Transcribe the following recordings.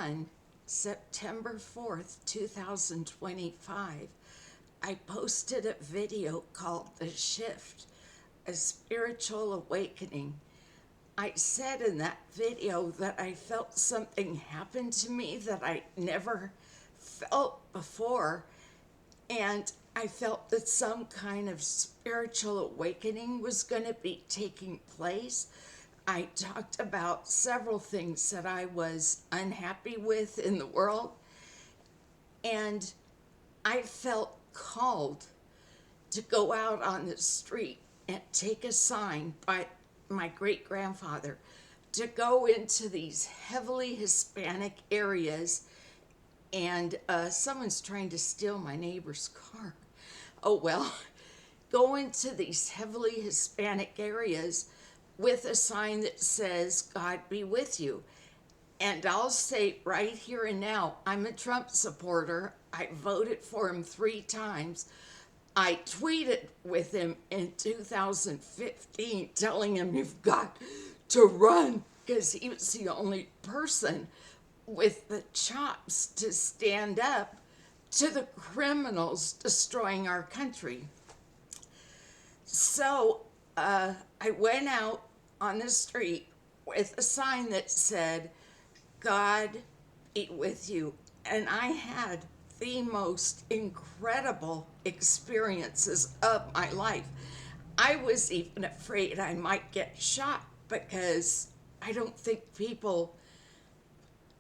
on September 4th, 2025, I posted a video called The Shift, a Spiritual Awakening. I said in that video that I felt something happen to me that I never felt before, and I felt that some kind of spiritual awakening was going to be taking place. I talked about several things that I was unhappy with in the world, and I felt called to go out on the street and take a sign by my great grandfather to go into these heavily Hispanic areas. And someone's trying to steal my neighbor's car. Oh well, go into these heavily Hispanic areas with a sign that says, God be with you. And I'll say right here and now, I'm a Trump supporter. I voted for him 3 times. I tweeted with him in 2015 telling him, you've got to run, because he was the only person with the chops to stand up to the criminals destroying our country. So I went out on the street with a sign that said, God be with you. And I had the most incredible experiences of my life. I was even afraid I might get shot because I don't think people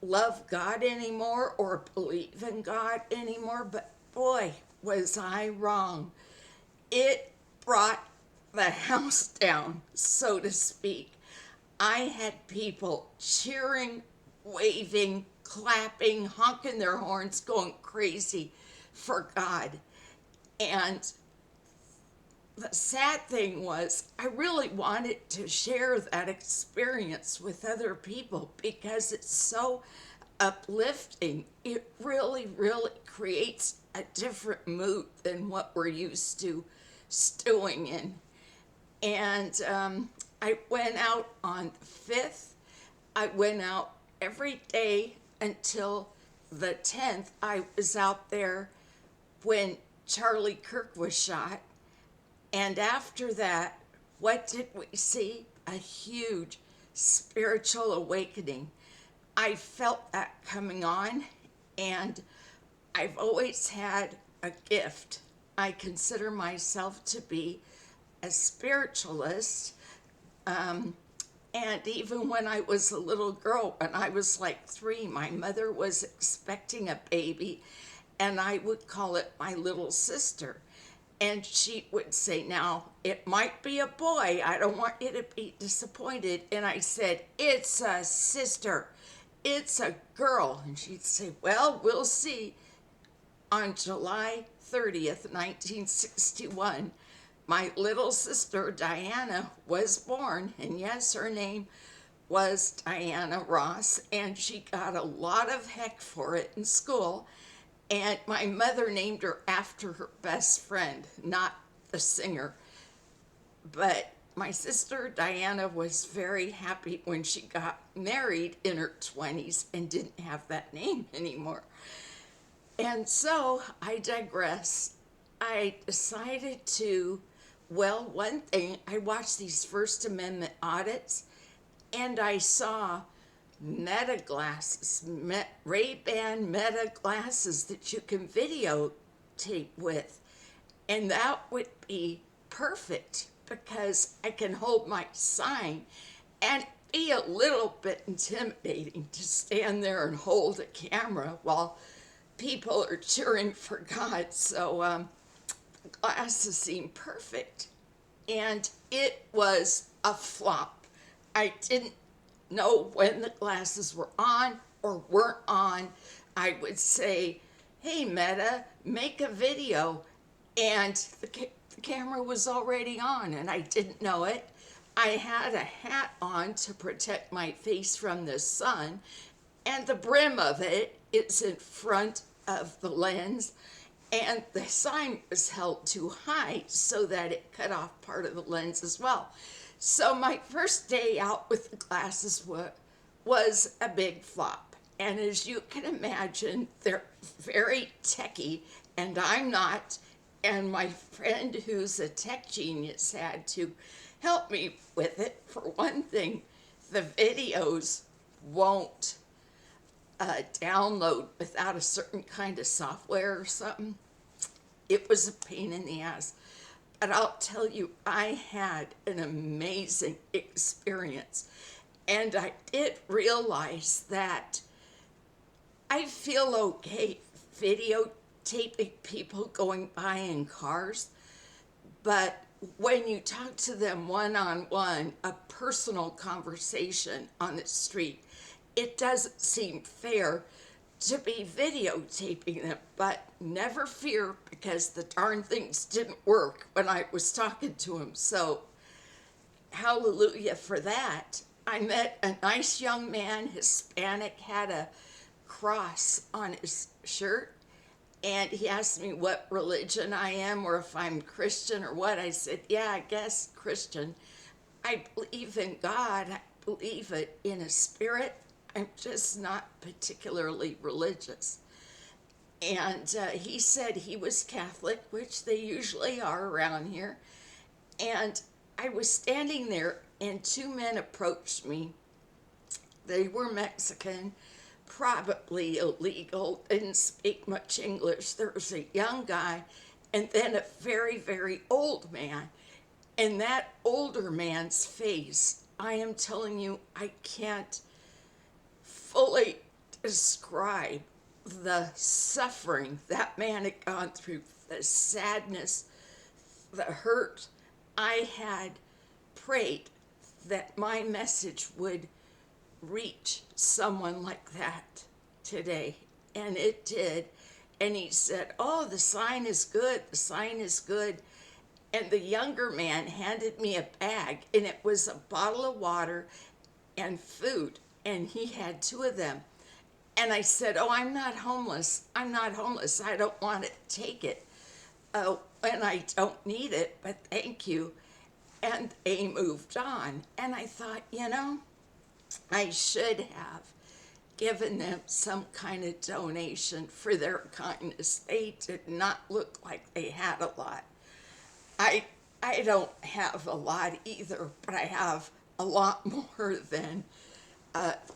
love God anymore or believe in God anymore, but boy, was I wrong. It brought the house down, so to speak. I had people cheering, waving, clapping, honking their horns, going crazy for God. And the sad thing was, I really wanted to share that experience with other people because it's so uplifting. It really, really creates a different mood than what we're used to stewing in. And I went out on the 5th. I went out every day until the 10th. I was out there when Charlie Kirk was shot. And after that, what did we see? A huge spiritual awakening. I felt that coming on, and I've always had a gift. I consider myself to be a spiritualist. And even when I was a little girl, when I was like 3, my mother was expecting a baby, and I would call it my little sister. And she would say, now, it might be a boy. I don't want you to be disappointed. And I said, it's a sister. It's a girl. And she'd say, well, we'll see. On July 30th, 1961, my little sister Diana was born. And yes, her name was Diana Ross. And she got a lot of heck for it in school. And my mother named her after her best friend, not the singer. But my sister Diana was very happy when she got married in her 20s and didn't have that name anymore. And so I digress. I decided to, well, one thing, I watched these First Amendment audits, and I saw Meta glasses, Ray-Ban Meta glasses that you can videotape with. And that would be perfect because I can hold my sign, and be a little bit intimidating to stand there and hold a camera while people are cheering for God. So the glasses seemed perfect, and it was a flop. I didn't know when the glasses were on or weren't on. I would say, hey Meta, make a video, and the camera was already on and I didn't know it. I had a hat on to protect my face from the sun, and the brim of it is in front of the lens, and the sign was held too high so that it cut off part of the lens as well. So my first day out with the glasses was a big flop. And as you can imagine, they're very techy, and I'm not. And my friend, who's a tech genius, had to help me with it. For one thing, the videos won't download without a certain kind of software or something. It was a pain in the ass. But I'll tell you, I had an amazing experience. And I did realize that I feel okay videotaping people going by in cars, but when you talk to them one on one, a personal conversation on the street, it doesn't seem fair to be videotaping them. But never fear, because the darn things didn't work when I was talking to them. So, hallelujah for that. I met a nice young man, Hispanic, had a cross on his shirt, and he asked me what religion I am or if I'm Christian or what. I said, yeah, I guess Christian. I believe in God. I believe it in a spirit. I'm just not particularly religious. And he said he was Catholic, which they usually are around here. And I was standing there, and two men approached me. They were Mexican, probably illegal, didn't speak much English. There was a young guy, and then a very, very old man. And that older man's face, I am telling you, I can't fully describe the suffering that man had gone through, the sadness, the hurt. I had prayed that my message would reach someone like that today, and it did. And he said, oh, the sign is good, the sign is good. And the younger man handed me a bag, and it was a bottle of water and food, and he had two of them. And I said, oh, I'm not homeless, I'm not homeless, I don't want to take it, and I don't need it, but thank you. And they moved on. And I thought, I should have given them some kind of donation for their kindness. They did not look like they had a lot. I I don't have a lot either, but I have a lot more than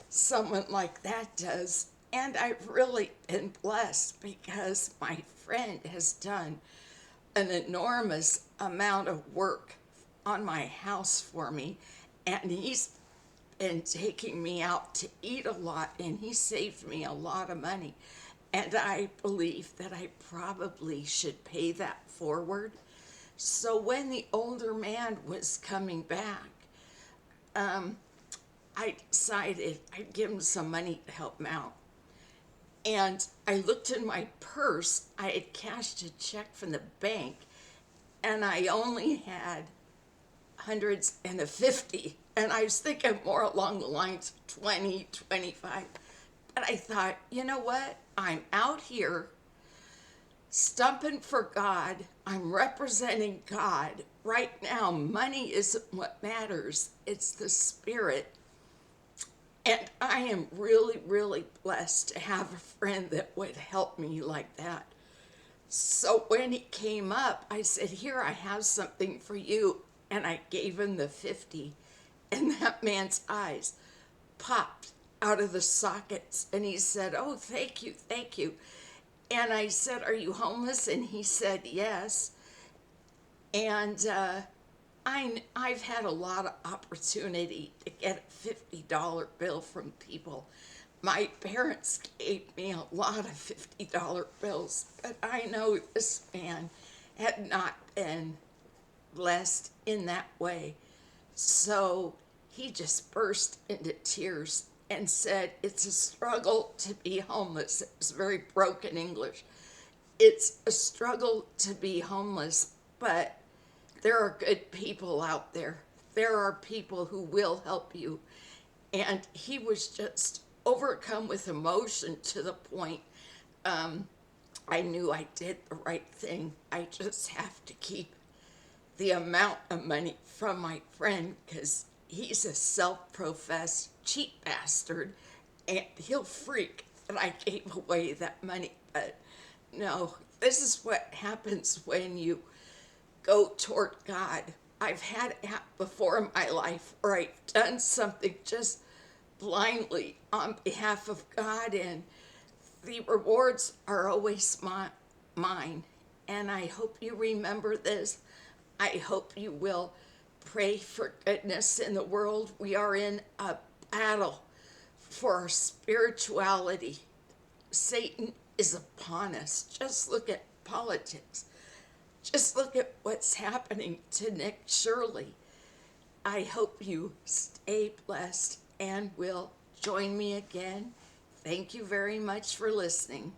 someone like that does. And I've really been blessed because my friend has done an enormous amount of work on my house for me, and he's been taking me out to eat a lot, and he saved me a lot of money. And I believe that I probably should pay that forward. So when the older man was coming back, I decided I'd give him some money to help him out. And I looked in my purse. I had cashed a check from the bank, and I only had hundreds and a 50. And I was thinking more along the lines of 20, 25. But I thought, you know what? I'm out here stumping for God. I'm representing God. Right now, money isn't what matters. It's the spirit. And I am really, really blessed to have a friend that would help me like that. So when he came up, I said, here, I have something for you. And I gave him the 50. And that man's eyes popped out of the sockets. And he said, oh, thank you, thank you. And I said, are you homeless? And he said, yes. And I've had a lot of opportunity to get a $50 bill from people. My parents gave me a lot of $50 bills, but I know this man had not been blessed in that way. So he just burst into tears and said, it's a struggle to be homeless. It was very broken English. It's a struggle to be homeless, but there are good people out there. There are people who will help you. And he was just overcome with emotion to the point I knew I did the right thing. I just have to keep the amount of money from my friend because he's a self-professed cheap bastard, and he'll freak that I gave away that money. But no, this is what happens when you go toward God. I've had it before in my life where I've done something just blindly on behalf of God, and the rewards are always mine. And I hope you remember this. I hope you will pray for goodness in the world. We are in a battle for our spirituality. Satan is upon us. Just look at politics. Just look at what's happening to Nick Shirley. I hope you stay blessed and will join me again. Thank you very much for listening.